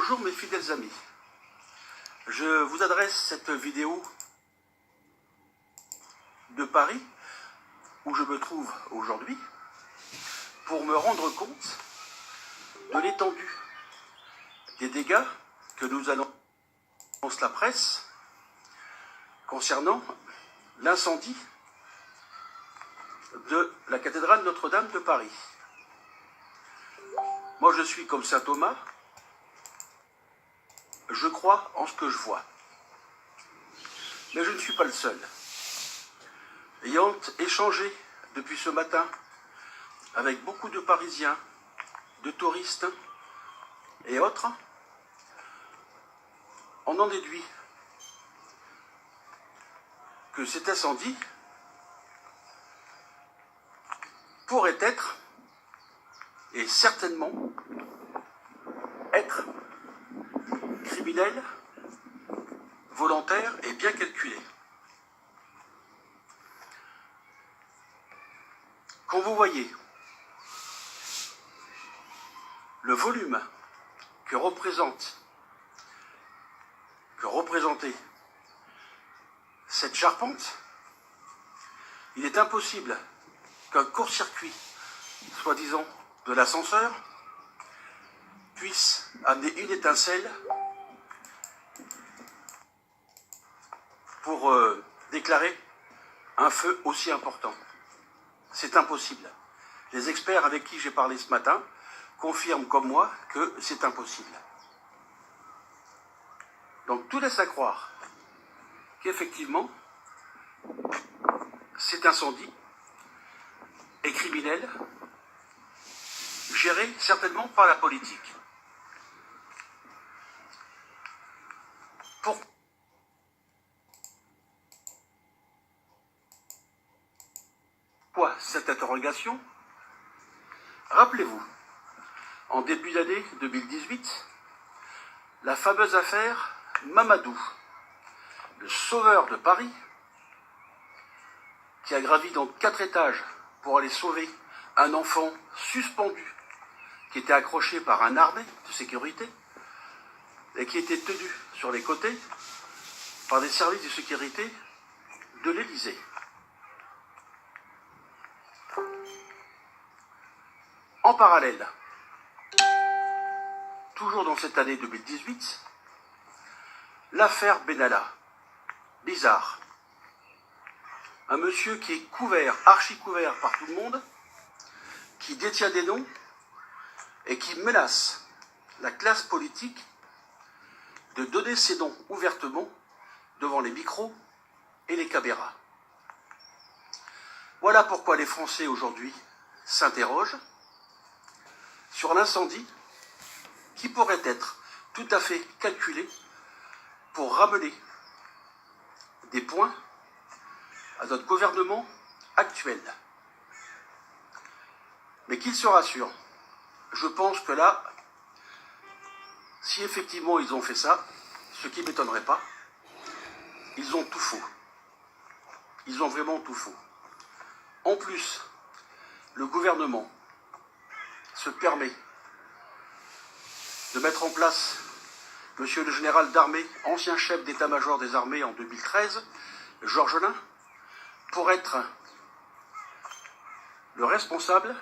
Bonjour mes fidèles amis, je vous adresse cette vidéo de Paris, où je me trouve aujourd'hui, pour me rendre compte de l'étendue des dégâts que nous annonce la presse concernant l'incendie de la cathédrale Notre-Dame de Paris. Moi je suis comme saint Thomas, je crois en ce que je vois. Mais je ne suis pas le seul. Ayant échangé depuis ce matin avec beaucoup de Parisiens, de touristes et autres, on en déduit que cet incendie pourrait être, et certainement être, criminel, volontaire et bien calculé. Quand vous voyez le volume que représentait cette charpente, il est impossible qu'un court-circuit, soi-disant de l'ascenseur, puisse amener une étincelle pour déclarer un feu aussi important. C'est impossible. Les experts avec qui j'ai parlé ce matin confirment comme moi que c'est impossible. Donc tout laisse à croire qu'effectivement cet incendie est criminel, géré certainement par la politique. Pourquoi cette interrogation? Rappelez-vous, en début d'année 2018, la fameuse affaire Mamadou, le sauveur de Paris, qui a gravi donc 4 étages pour aller sauver un enfant suspendu qui était accroché par un harnais de sécurité et qui était tenu sur les côtés par des services de sécurité de l'Élysée. En parallèle, toujours dans cette année 2018, l'affaire Benalla. Bizarre. Un monsieur qui est couvert, archi couvert par tout le monde, qui détient des noms et qui menace la classe politique de donner ses noms ouvertement devant les micros et les caméras. Voilà pourquoi les Français aujourd'hui s'interrogent sur l'incendie qui pourrait être tout à fait calculé pour ramener des points à notre gouvernement actuel. Mais qu'ils se rassurent, je pense que là, si effectivement ils ont fait ça, ce qui ne m'étonnerait pas, ils ont tout faux. Ils ont vraiment tout faux. En plus, le gouvernement se permet de mettre en place monsieur le général d'armée, ancien chef d'état-major des armées en 2013, Georges Lain, pour être le responsable,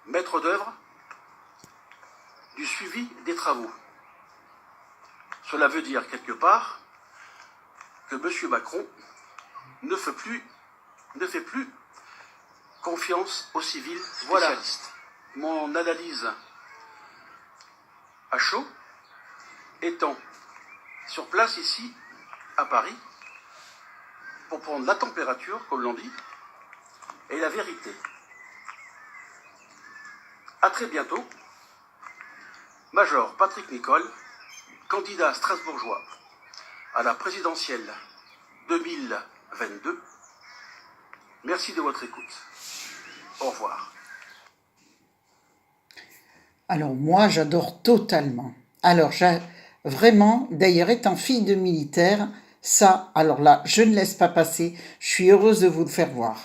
maître d'œuvre, du suivi des travaux. Cela veut dire quelque part que M. Macron ne fait plus confiance aux civils spécialistes. Voilà mon analyse à chaud, étant sur place ici, à Paris, pour prendre la température, comme l'on dit, et la vérité. À très bientôt. Major Patrick Nicole, candidat strasbourgeois à la présidentielle 2022. Merci de votre écoute. Au revoir. Alors moi, j'adore totalement. Alors, vraiment, d'ailleurs, étant fille de militaire, ça, alors là, je ne laisse pas passer. Je suis heureuse de vous le faire voir.